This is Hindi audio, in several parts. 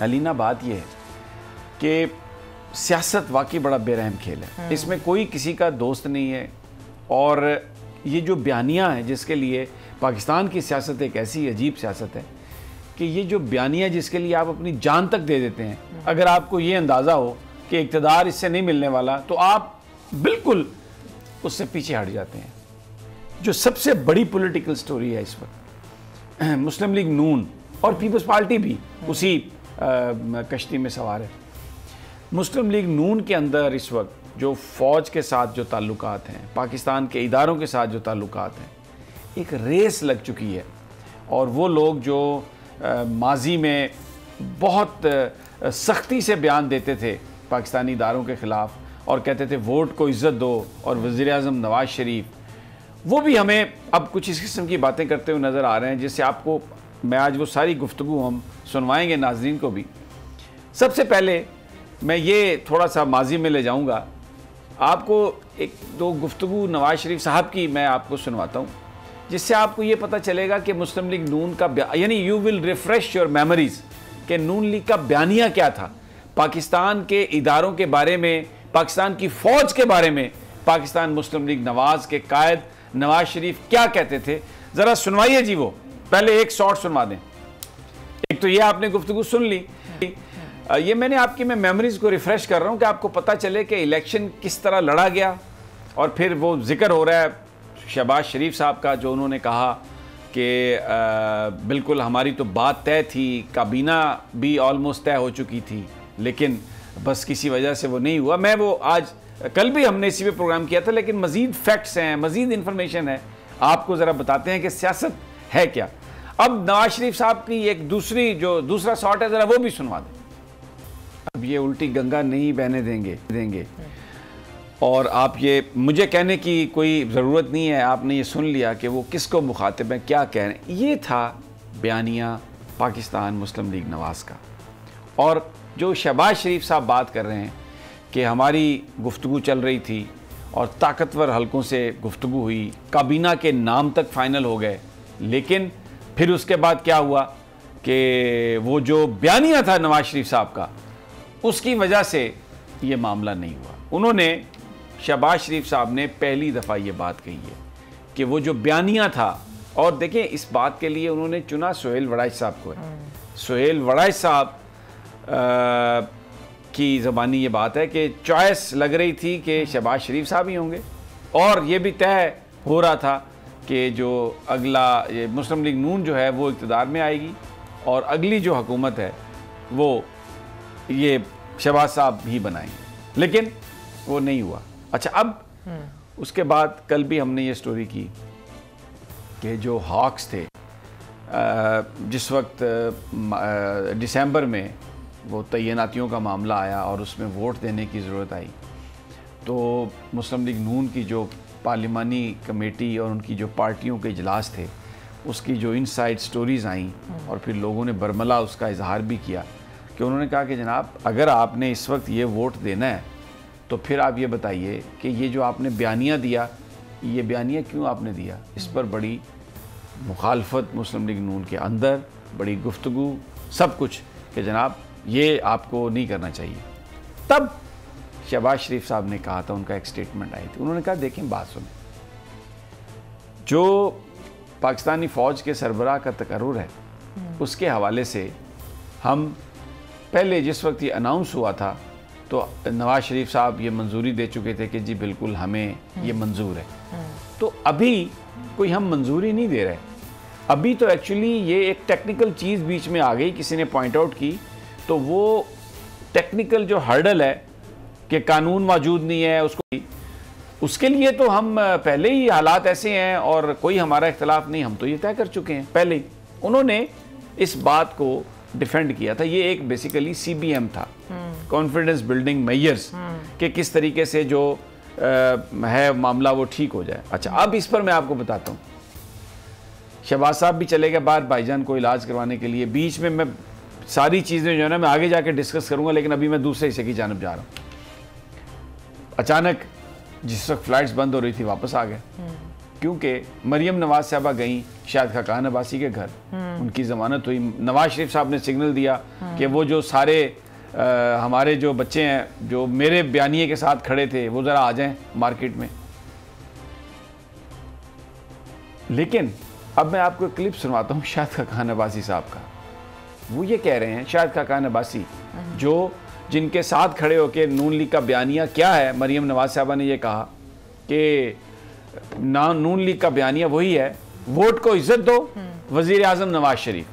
अलीना, बात यह है कि सियासत वाकई बड़ा बेरहम खेल है। इसमें कोई किसी का दोस्त नहीं है। और ये जो बयानियाँ हैं जिसके लिए पाकिस्तान की सियासत एक ऐसी अजीब सियासत है कि ये जो बयानियाँ जिसके लिए आप अपनी जान तक दे देते हैं, अगर आपको ये अंदाज़ा हो कि इक़्तिदार इससे नहीं मिलने वाला तो आप बिल्कुल उससे पीछे हट जाते हैं। जो सबसे बड़ी पॉलिटिकल स्टोरी है इस वक्त, मुस्लिम लीग नून और पीपल्स पार्टी भी उसी कश्ती में सवार है। मुस्लिम लीग नून के अंदर इस वक्त जो फ़ौज के साथ जो ताल्लुकात हैं, पाकिस्तान के इदारों के साथ जो ताल्लुकात हैं, एक रेस लग चुकी है। और वो लोग जो माजी में बहुत सख्ती से बयान देते थे पाकिस्तानी इदारों के ख़िलाफ़ और कहते थे वोट को इज़्ज़त दो, और वज़ीर-ए-आज़म नवाज़ शरीफ, वो भी हमें अब कुछ इस किस्म की बातें करते हुए नज़र आ रहे हैं, जिससे आपको मैं आज वो सारी गुफ्तगू हम सुनवाएंगे नाज़रीन को भी। सबसे पहले मैं ये थोड़ा सा माजी में ले जाऊँगा आपको, एक दो गुफ्तगू नवाज़ शरीफ साहब की मैं आपको सुनवाता हूँ, जिससे आपको ये पता चलेगा कि मुस्लिम लीग नून का यानी you will refresh your memories कि नून लीग का बयानिया क्या था पाकिस्तान के इदारों के बारे में, पाकिस्तान की फ़ौज के बारे में। पाकिस्तान मुस्लिम लीग नवाज़ के कायद नवाज़ शरीफ क्या कहते थे, ज़रा सुनवाइए जी। वो पहले एक शॉर्ट सुनवा दें। एक तो ये आपने गुफ्तगू सुन ली, ये मैंने आपकी मैं मेमोरीज़ को रिफ़्रेश कर रहा हूँ कि आपको पता चले कि इलेक्शन किस तरह लड़ा गया। और फिर वो जिक्र हो रहा है शहबाज शरीफ साहब का, जो उन्होंने कहा कि बिल्कुल हमारी तो बात तय थी, काबीना भी ऑलमोस्ट तय हो चुकी थी, लेकिन बस किसी वजह से वो नहीं हुआ। मैं वो आज कल भी हमने इसी पे प्रोग्राम किया था, लेकिन मज़ीद फैक्ट्स हैं, मज़ीद इन्फॉर्मेशन है, आपको ज़रा बताते हैं कि सियासत है क्या। अब नवाज शरीफ साहब की एक दूसरा शॉट है, ज़रा वो भी सुनवा दें। अब ये उल्टी गंगा नहीं बहने देंगे और आप ये मुझे कहने की कोई ज़रूरत नहीं है, आपने ये सुन लिया कि वो किसको मुखातिब हैं, क्या कह रहे हैं। ये था बयानिया पाकिस्तान मुस्लिम लीग नवाज़ का। और जो शहबाज शरीफ साहब बात कर रहे हैं कि हमारी गुफ्तगू चल रही थी और ताकतवर हलकों से गुफ्तगू हुई, काबीना के नाम तक फ़ाइनल हो गए, लेकिन फिर उसके बाद क्या हुआ कि वो जो बयानिया था नवाज शरीफ साहब का, उसकी वजह से ये मामला नहीं हुआ। उन्होंने, शहबाज शरीफ साहब ने पहली दफ़ा ये बात कही है कि वो जो बयानिया था, और देखें इस बात के लिए उन्होंने चुना सुहेल वड़ाइच साहब को है। सुहेल वड़ाइच साहब की ज़बानी ये बात है कि चॉइस लग रही थी कि शहबाज शरीफ साहब ही होंगे, और ये भी तय हो रहा था कि जो अगला ये मुस्लिम लीग नून जो है वो इक़्तिदार में आएगी और अगली जो हुकूमत है वो ये शहबाज साहब ही बनाएंगे, लेकिन वो नहीं हुआ। अच्छा, अब उसके बाद कल भी हमने ये स्टोरी की कि जो हॉक्स थे, जिस वक्त दिसंबर में वो तैनातियों का मामला आया और उसमें वोट देने की ज़रूरत आई, तो मुस्लिम लीग नून की जो पार्लिमानी कमेटी और उनकी जो पार्टियों के इजलास थे, उसकी जो इनसाइड स्टोरीज़ आईं और फिर लोगों ने बरमला उसका इजहार भी किया कि उन्होंने कहा कि जनाब अगर आपने इस वक्त ये वोट देना है तो फिर आप ये बताइए कि ये जो आपने बयानिया दिया, ये बयानिया क्यों आपने दिया। इस पर बड़ी मुखालफत मुस्लिम लीग नून के अंदर, बड़ी गुफ्तगू, सब कुछ कि जनाब ये आपको नहीं करना चाहिए। तब शहबाज शरीफ साहब ने कहा था, उनका एक स्टेटमेंट आई थी, उन्होंने कहा देखें बात सुनें, जो पाकिस्तानी फ़ौज के सरबराह का तकर्रुर है उसके हवाले से हम पहले जिस वक्त ये अनाउंस हुआ था तो नवाज़ शरीफ साहब ये मंजूरी दे चुके थे कि जी बिल्कुल हमें ये मंजूर है। तो अभी कोई हम मंजूरी नहीं दे रहे, अभी तो एक्चुअली ये एक टेक्निकल चीज़ बीच में आ गई, किसी ने पॉइंट आउट की, तो वो टेक्निकल जो हर्डल है कि कानून मौजूद नहीं है, उसके लिए तो हम पहले ही हालात ऐसे हैं और कोई हमारा इख्तलाफ नहीं, हम तो ये तय कर चुके हैं पहले ही। उन्होंने इस बात को डिफेंड किया था। ये एक बेसिकली CBM था, कॉन्फिडेंस बिल्डिंग मेजर्स, कि किस तरीके से जो है मामला वो ठीक हो जाए। अच्छा, अब इस पर मैं आपको बताता हूँ, शहबाज साहब भी चले गए बाहर भाईजान को इलाज करवाने के लिए। बीच में मैं सारी चीज़ें जो है ना मैं आगे जाके डिस्कस करूँगा, लेकिन अभी मैं दूसरे हिस्से की जानब जा रहा हूँ। अचानक जिस वक्त फ़्लाइट्स बंद हो रही थी वापस आ गए, क्योंकि मरियम नवाज साहबा गई शाहिद खाकान अब्बासी के घर, उनकी ज़मानत हुई, नवाज शरीफ साहब ने सिग्नल दिया कि वो जो सारे हमारे जो बच्चे हैं जो मेरे बयानिए के साथ खड़े थे वो ज़रा आ जाएं मार्केट में। लेकिन अब मैं आपको क्लिप सुनवाता हूँ शाहिद खाकान अब्बासी साहब का। वो ये कह रहे हैं, शाहिद खाकान अब्बासी जो जिनके साथ खड़े होकर नून लीग का बयानिया क्या है, मरियम नवाज साहबा ने ये कहा कि नून लीग का बयानिया वही है, वोट को इज्जत दो, वजीर आजम नवाज शरीफ।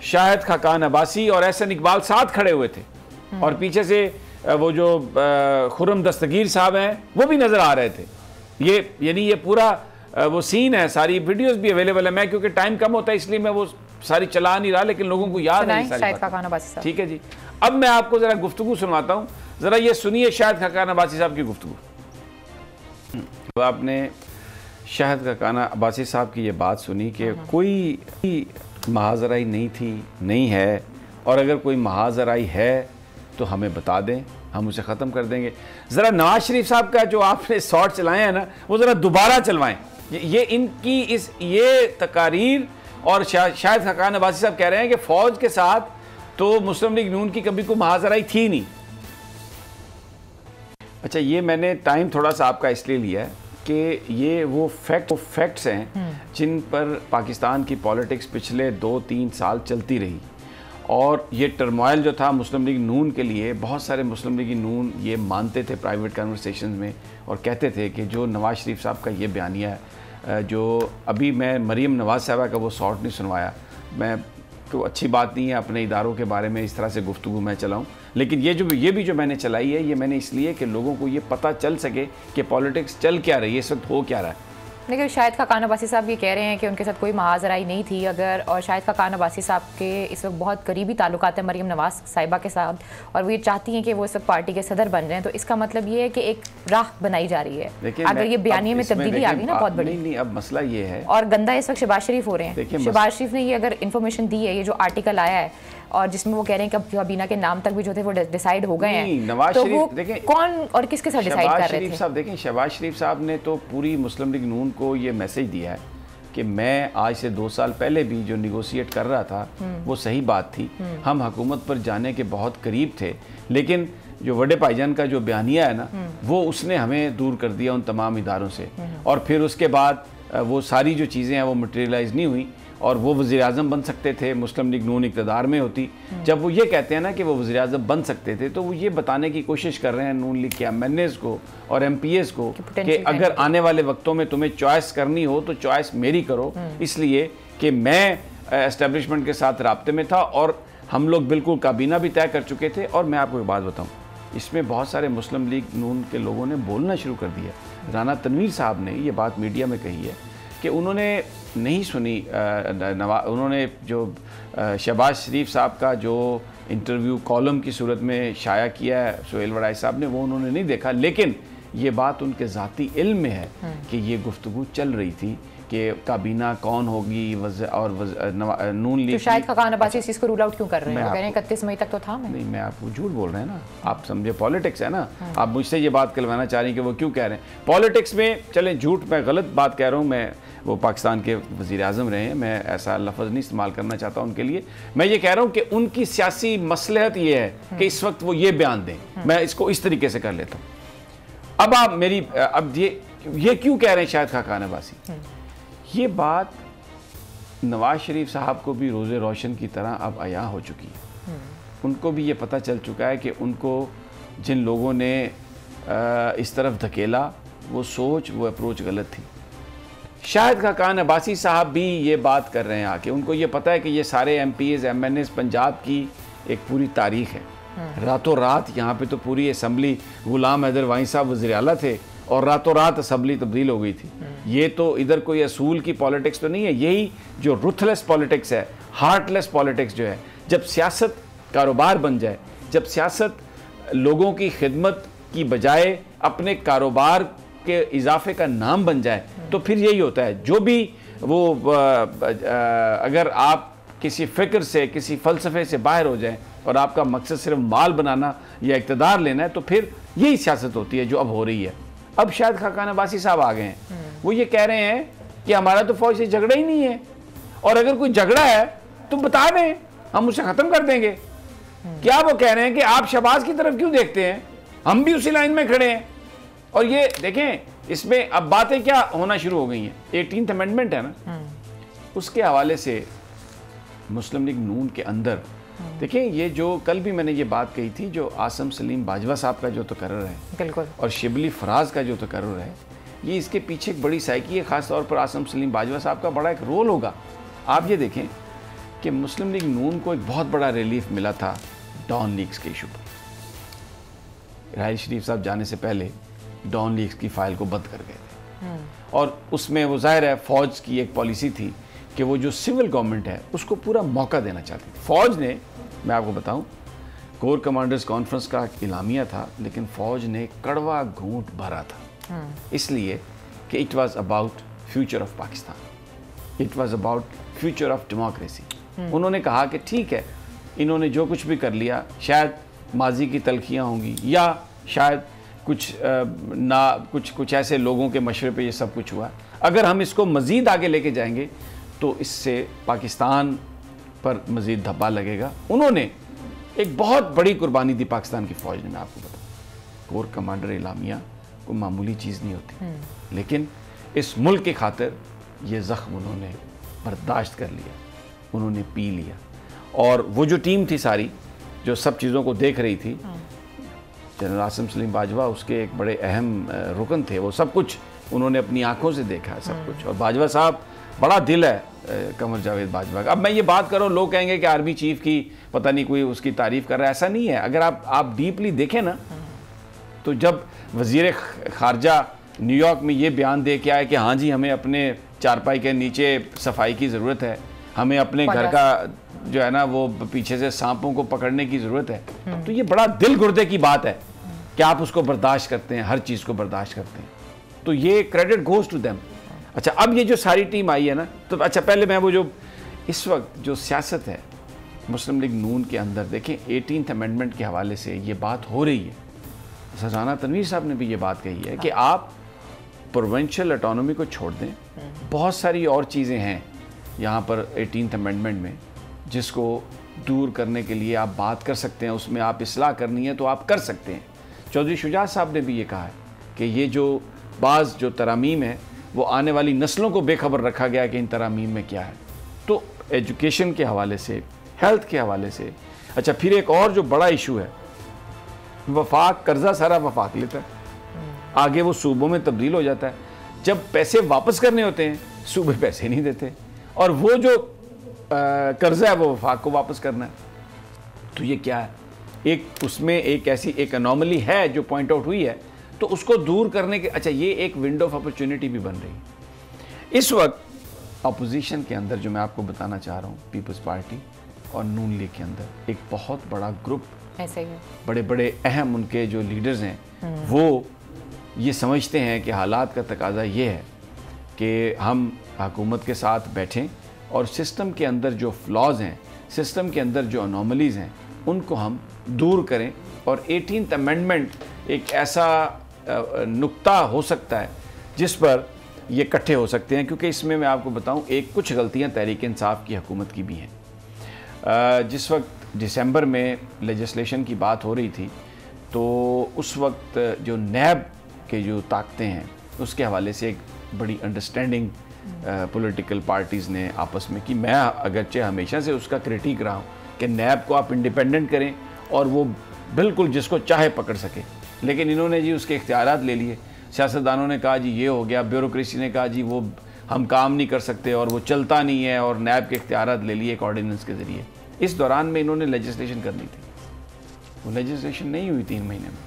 शाहिद खाकान अब्बासी और एहसन इकबाल साथ खड़े हुए थे और पीछे से वो जो खुर्रम दस्तगीर साहब हैं वो भी नजर आ रहे थे। ये यानी ये पूरा वो सीन है, सारी वीडियोस भी अवेलेबल है। मैं क्योंकि टाइम कम होता है इसलिए मैं वो सारी चला नहीं रहा, लेकिन लोगों को याद है शाहिद खाकान अब्बासी साहब। ठीक है जी, अब मैं आपको जरा गुफ्तगू सुनवाता हूँ, जरा ये सुनिए शाहिद खाकान अब्बासी साहब की गुफ्तगू। तो आपने शाहिद खाकान अब्बासी साहब की ये बात सुनी कि कोई महाजराई नहीं थी, नहीं है, और अगर कोई महाजराई है तो हमें बता दें, हम उसे ख़त्म कर देंगे। ज़रा नवाज शरीफ साहब का जो आपने शॉट चलाए हैं ना, वो ज़रा दोबारा चलवाएं। ये इनकी ये तकारीर, और शाहिद खाकान अब्बासी साहब कह रहे हैं कि फ़ौज के साथ तो मुस्लिम लीग नून की कभी कोई महाजराई थी नहीं। अच्छा, ये मैंने टाइम थोड़ा सा आपका इसलिए लिया है कि ये वो फैक्ट्स हैं जिन पर पाकिस्तान की पॉलिटिक्स पिछले 2-3 साल चलती रही। और ये टर्मोइल जो था मुस्लिम लीग नून के लिए, बहुत सारे मुस्लिम लीग नून ये मानते थे प्राइवेट कन्वर्सेशन में और कहते थे कि जो नवाज शरीफ साहब का ये बयानिया है, जो अभी मैं मरीम नवाज साहबा का वो शॉर्ट नहीं सुनवाया, मैं तो अच्छी बात नहीं है अपने इदारों के बारे में इस तरह से गुफ्तगू मैं चलाऊं, लेकिन ये भी जो मैंने चलाई है, ये मैंने इसलिए कि लोगों को ये पता चल सके कि पॉलिटिक्स चल क्या रही है, इस वक्त हो क्या रहा है। लेकिन शाहिद खाकान अब्बासी साहब ये कह रहे हैं कि उनके साथ कोई महाजराई नहीं थी अगर, और शाहिद खाकान अब्बासी साहब के इस वक्त बहुत करीबी ताल्लुकात है मरियम नवाज साहिबा के साथ, और वो ये चाहती हैं कि वो इस वक्त पार्टी के सदर बन जाएं, तो इसका मतलब ये है कि एक राह बनाई जा रही है। अगर ये बयानिए में तब्दीली आ गई ना बहुत बड़ी। नहीं, अब मसला ये है, और गंदा इस वक्त शहबाज शरीफ हो रहे हैं। शहबाज शरीफ ने ये अगर इन्फॉर्मेशन दी है, ये जो आर्टिकल आया है और जिसमें वो कह रहे हैं कि काबीना के नाम तक भी जो थे वो डिसाइड हो गए हैं, नवाज तो शरीफ देखें कौन और किसके साथ डिसाइड कर रहे थे। साहब देखें, शहबाज शरीफ साहब ने तो पूरी मुस्लिम लीग नून को ये मैसेज दिया है कि मैं आज से 2 साल पहले भी जो निगोशिएट कर रहा था वो सही बात थी, हम हुकूमत पर जाने के बहुत करीब थे, लेकिन जो वडे भाईजान का जो बयानिया है ना, वो उसने हमें दूर कर दिया उन तमाम इदारों से, और फिर उसके बाद वो सारी जो चीज़ें हैं वो मटेरियलाइज नहीं हुई और वो वज़ीर आज़म बन सकते थे, मुस्लिम लीग नून इक़्तिदार में होती। जब वो ये कहते हैं ना कि वो वज़ीर आज़म बन सकते थे, तो वो ये बताने की कोशिश कर रहे हैं नून लीग के MNAs को और MPAs को कि अगर आने वाले वक्तों में तुम्हें चॉइस करनी हो तो चॉइस मेरी करो, इसलिए कि मैं एस्टेब्लिशमेंट के साथ राब्ते में था और हम लोग बिल्कुल काबीना भी तय कर चुके थे। और मैं आपको एक बात बताऊँ, इसमें बहुत सारे मुस्लिम लीग नून के लोगों ने बोलना शुरू कर दिया। राना तनवीर साहब ने ये बात मीडिया में कही है कि उन्होंने नहीं सुनी, उन्होंने जो शहबाज शरीफ साहब का जो इंटरव्यू कॉलम की सूरत में शाया किया है सुहेल वड़ाई साहब ने, वो उन्होंने नहीं देखा, लेकिन ये बात उनके ज़ाती इल्म में है कि ये गुफ्तगू चल रही थी कि काबीना कौन होगी और नून लीग। तो शाहिद खाकान अब्बासी इस चीज़ को रूल आउट क्यों कर रहे हैं? वो कह रहे हैं 31 मई तक तो था। नहीं, मैं आपको झूठ बोल रहे हैं ना, आप समझे पॉलिटिक्स है ना, आप मुझसे ये बात कहलवाना चाह रही हैं कि वो क्यों कह रहे हैं पॉलिटिक्स में। चलें, झूठ मैं गलत बात कह रहा हूँ, मैं वो पाकिस्तान के वज़ीर आज़म रहे हैं, मैं ऐसा लफ्ज़ नहीं इस्तेमाल करना चाहता उनके लिए। मैं ये कह रहा हूँ कि उनकी सियासी मसलहत ये है कि इस वक्त वो ये बयान दें। मैं इसको इस तरीके से कर लेता हूँ। अब आप मेरी अब ये क्यों कह रहे हैं शाहिद खाकान अब्बासी? ये बात नवाज शरीफ साहब को भी रोज़े रोशन की तरह अब आया हो चुकी है। उनको भी ये पता चल चुका है कि उनको जिन लोगों ने इस तरफ धकेला, वो सोच, वो अप्रोच गलत थी। शाहिद खाकान अब्बासी साहब भी ये बात कर रहे हैं आके, उनको ये पता है कि ये सारे MPAs MNAs पंजाब की एक पूरी तारीख है। रातों रात यहाँ पे तो पूरी असम्बली, गुलाम हैदर वाई साहब वज़ीर आला थे और रातों रात असम्बली तब्दील हो गई थी। ये तो इधर कोई असूल की पॉलिटिक्स तो नहीं है, यही जो रुथलेस पॉलिटिक्स है, हार्टलेस पॉलिटिक्स जो है, जब सियासत कारोबार बन जाए, जब सियासत लोगों की खिदमत की बजाय अपने कारोबार के इजाफे का नाम बन जाए, तो फिर यही होता है। जो भी वो अगर आप किसी फ़िक्र से, किसी फ़लसफ़े से बाहर हो जाएं और आपका मकसद सिर्फ माल बनाना या इक़्तिदार लेना है, तो फिर यही सियासत होती है जो अब हो रही है। अब शायद खाकान अब्बासी साहब आ गए हैं, वो ये कह रहे हैं कि हमारा तो फौज से झगड़ा ही नहीं है, और अगर कोई झगड़ा है तो बता दें, हम उसे ख़त्म कर देंगे। क्या वो कह रहे हैं कि आप शहबाज की तरफ क्यों देखते हैं, हम भी उसी लाइन में खड़े हैं। और ये देखें, इसमें अब बातें क्या होना शुरू हो गई हैं। 18th अमेंडमेंट है ना, उसके हवाले से मुस्लिम लीग नून के अंदर देखें, ये जो कल भी मैंने ये बात कही थी, जो आसम सलीम बाजवा साहब का जो तकर्रर है बिल्कुल, और शिबली फराज का जो तकर्रर है, ये इसके पीछे एक बड़ी साइकी है। ख़ास तौर पर आसम सलीम बाजवा साहब का बड़ा एक रोल होगा। आप ये देखें कि मुस्लिम लीग नून को एक बहुत बड़ा रिलीफ मिला था डॉन लीग्स के इशू पर। राहिल शरीफ साहब जाने से पहले डॉन लीग्स की फाइल को बंद कर गए थे, और उसमें वो जाहिर है फौज की एक पॉलिसी थी कि वो जो सिविल गवर्नमेंट है उसको पूरा मौका देना चाहती थी। फौज ने, मैं आपको बताऊं, कोर कमांडर्स कॉन्फ्रेंस का इलामिया था, लेकिन फौज ने कड़वा घूंट भरा था, इसलिए कि it was about future of Pakistan, it was about future of democracy. उन्होंने कहा कि ठीक है, इन्होंने जो कुछ भी कर लिया, शायद माजी की तलखियाँ होंगी, या शायद कुछ ऐसे लोगों के मशवरे पे ये सब कुछ हुआ। अगर हम इसको मज़ीद आगे लेके जाएंगे तो इससे पाकिस्तान पर मज़ीद धब्बा लगेगा। उन्होंने एक बहुत बड़ी कुर्बानी दी पाकिस्तान की फ़ौज ने। मैं आपको बताऊँ, कोर कमांडर इलामिया कोई मामूली चीज़ नहीं होती, लेकिन इस मुल्क की खातिर ये ज़ख्म उन्होंने बर्दाश्त कर लिया, उन्होंने पी लिया। और वो जो टीम थी सारी, जो सब चीज़ों को देख रही थी, जनरल आसिम सलीम बाजवा उसके एक बड़े अहम रुकन थे। वो सब कुछ उन्होंने अपनी आंखों से देखा है, सब कुछ। और बाजवा साहब, बड़ा दिल है कमर जावेद बाजवा का। अब मैं ये बात करूँ, लोग कहेंगे कि आर्मी चीफ की पता नहीं कोई उसकी तारीफ़ कर रहा है, ऐसा नहीं है। अगर आप डीपली देखें ना, तो जब वज़ीर ख़ारजा न्यूयॉर्क में ये बयान दे के आए कि हाँ जी, हमें अपने चारपाई के नीचे सफाई की ज़रूरत है, हमें अपने घर का जो है ना वो पीछे से सांपों को पकड़ने की ज़रूरत है, तो ये बड़ा दिल गुर्दे की बात है कि आप उसको बर्दाश्त करते हैं, हर चीज़ को बर्दाश्त करते हैं। तो ये क्रेडिट गोज़ टू देम। अच्छा, अब ये जो सारी टीम आई है ना, तो अच्छा पहले मैं वो जो इस वक्त जो सियासत है मुस्लिम लीग नून के अंदर, देखें 18th अमेंडमेंट के हवाले से ये बात हो रही है। सजाना तनवीर साहब ने भी ये बात कही है कि आप प्रोविंशियल ऑटोनॉमी को छोड़ दें, बहुत सारी और चीज़ें हैं यहाँ पर 18th अमेंडमेंट में जिसको दूर करने के लिए आप बात कर सकते हैं, उसमें आप इस्लाह करनी है तो आप कर सकते हैं। चौधरी शुजात साहब ने भी ये कहा है कि ये जो बाज़ जो तरामीम है वो आने वाली नस्लों को बेखबर रखा गया कि इन तरामीम में क्या है। तो एजुकेशन के हवाले से, हेल्थ के हवाले से, अच्छा फिर एक और जो बड़ा इशू है, वफाक, कर्जा सारा वफाक लेता है, आगे वो सूबों में तब्दील हो जाता है। जब पैसे वापस करने होते हैं सूबे पैसे नहीं देते, और वो जो कर्जा है वो वफाक को वापस करना है। तो ये क्या है, एक उसमें एक ऐसी एक अनोमली है जो पॉइंट आउट हुई है, तो उसको दूर करने के, अच्छा ये एक विंडो ऑफ अपॉर्चुनिटी भी बन रही है इस वक्त अपोजिशन के अंदर। जो मैं आपको बताना चाह रहा हूँ, पीपल्स पार्टी और नून लीग के अंदर एक बहुत बड़ा ग्रुप, ऐसे ही बड़े बड़े अहम उनके जो लीडर्स हैं, वो ये समझते हैं कि हालात का तकाजा ये है कि हम हुकूमत के साथ बैठें और सिस्टम के अंदर जो फ्लॉज हैं, सिस्टम के अंदर जो अनोमलीज़ हैं, उनको हम दूर करें। और 18th अमेंडमेंट एक ऐसा नुक्ता हो सकता है जिस पर ये इकट्ठे हो सकते हैं, क्योंकि इसमें मैं आपको बताऊं, एक कुछ गलतियां तहरीक इंसाफ की हुकूमत की भी हैं। जिस वक्त दिसंबर में लेजिस्लेशन की बात हो रही थी, तो उस वक्त जो नैब के जो ताकतें हैं उसके हवाले से एक बड़ी अंडरस्टैंडिंग पॉलिटिकल पार्टीज़ ने आपस में की। मैं अगरचे हमेशा से उसका क्रिटिक रहा हूँ कि नैब को आप इंडिपेंडेंट करें और वो बिल्कुल जिसको चाहे पकड़ सके, लेकिन इन्होंने जी उसके इख्तियारात ले लिए। सियासतदानों ने कहा जी ये हो गया, ब्यूरोक्रेसी ने कहा जी वो हम काम नहीं कर सकते और वो चलता नहीं है, और नैब के इख्तियारात ले लिए एक ऑर्डिनेंस के ज़रिए। इस दौरान में इन्होंने लेजिस्लेशन करनी थी, वो लेजिस्लेशन नहीं हुई 3 महीने में।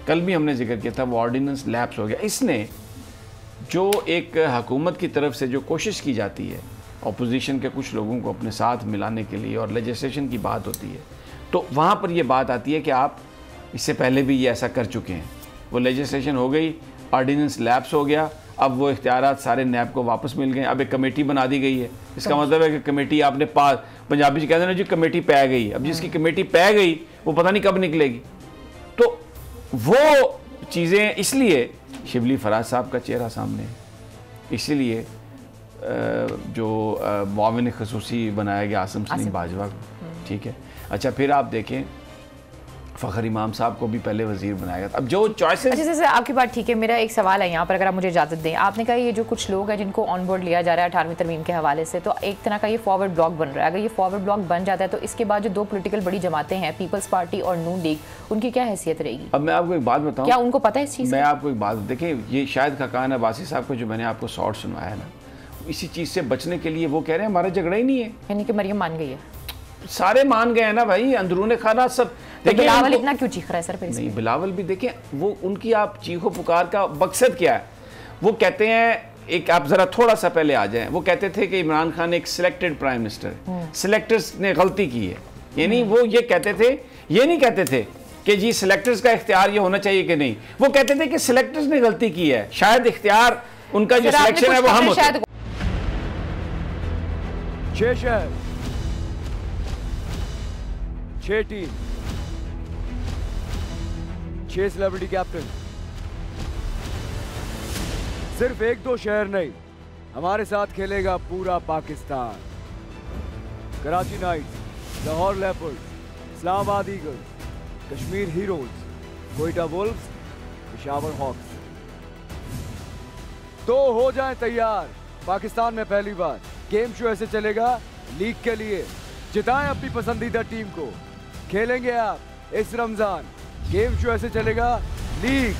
कल भी हमने जिक्र किया था, वो ऑर्डिनेंस लैप्स हो गया। इसने जो एक हुकूमत की तरफ से जो कोशिश की जाती है अपोजिशन के कुछ लोगों को अपने साथ मिलाने के लिए, और लेजिस्लेशन की बात होती है, तो वहाँ पर ये बात आती है कि आप इससे पहले भी ये ऐसा कर चुके हैं। वो लेजिस्लेशन हो गई, ऑर्डिनेंस लैप्स हो गया, अब वो इख्तियारात सारे नैब को वापस मिल गए। अब एक कमेटी बना दी गई है, इसका मतलब है कि कमेटी आपने पास, पंजाबी से कहते हैं ना जी कमेटी पै गई। अब जिसकी कमेटी पै गई वो पता नहीं कब निकलेगी। तो वो चीज़ें, इसलिए शिबली फराज साहब का चेहरा सामने है, इसलिए जो मुआविन खसूसी बनाया गया आसिम सलीम बाजवा को, ठीक है। अच्छा, फिर आप देखें फ़खर इमाम साहब को भी पहले वजीर बनाया गया। अब जो चॉइसेस, अच्छा जैसे आपकी बात ठीक है, मेरा एक सवाल है यहाँ पर, अगर आप मुझे इजाज़त दें। आपने कहा ये जो कुछ लोग हैं जिनको ऑन बोर्ड लिया जा रहा है 18वीं तरमीम के हवाले से, तो एक तरह का ये फॉरवर्ड ब्लॉक बन रहा है। अगर ये फॉरवर्ड ब्लॉक बन जाता है तो इसके बाद जो दो पॉलिटिकल बड़ी जमातें हैं, पीपल्स पार्टी और नून लीग, उनकी क्या हैसियत रहेगी? अब मैं आपको एक बात बताऊँ, क्या उनको पता है इस चीज़? मैं आपको एक बात, देखिए ये शाहिद खाकान अब्बासी साहब को जो मैंने आपको शॉर्ट सुनवाया है ना, इसी चीज़ से बचने के लिए वो कह रहे हैं हमारा झगड़ा ही नहीं है, यानी कि मरियम मान गई है। सारे मान गए हैं ना भाई, अंदरूने खाना सब। तो बिलावल इतना क्यों चीख रहा है सर? फिर नहीं, बिलावल भी देखें, वो उनकी आप चीखो पुकार का मकसद क्या है? वो कहते हैं, एक आप जरा थोड़ा सा पहले आ जाएं, वो कहते थे कि इमरान खान एक सिलेक्टेड प्राइम मिनिस्टर है, सिलेक्टर्स ने गलती की है। यानी वो ये कहते थे, ये नहीं कहते थे कि जी सिलेक्टर्स का इख्तियार ये होना चाहिए कि नहीं, वो कहते थे कि सिलेक्टर्स ने गलती की है, शायद इख्तियार उनका जो सिलेक्शन है वो हम होते हैं। 6 शहर, 6 टीम, 6 सेलिब्रिटी कैप्टन। सिर्फ 1-2 शहर नहीं, हमारे साथ खेलेगा पूरा Pakistan. Karachi Knights, Lahore Leopards, Islamabad Eagles, Kashmir Heroes, Quetta Wolves, Peshawar Hawks. तो हो जाएं तैयार, पाकिस्तान में पहली बार गेम शो ऐसे चलेगा लीग के लिए। जिताएं अपनी पसंदीदा टीम को, खेलेंगे आप इस रमजान। गेम शो ऐसे चलेगा लीग।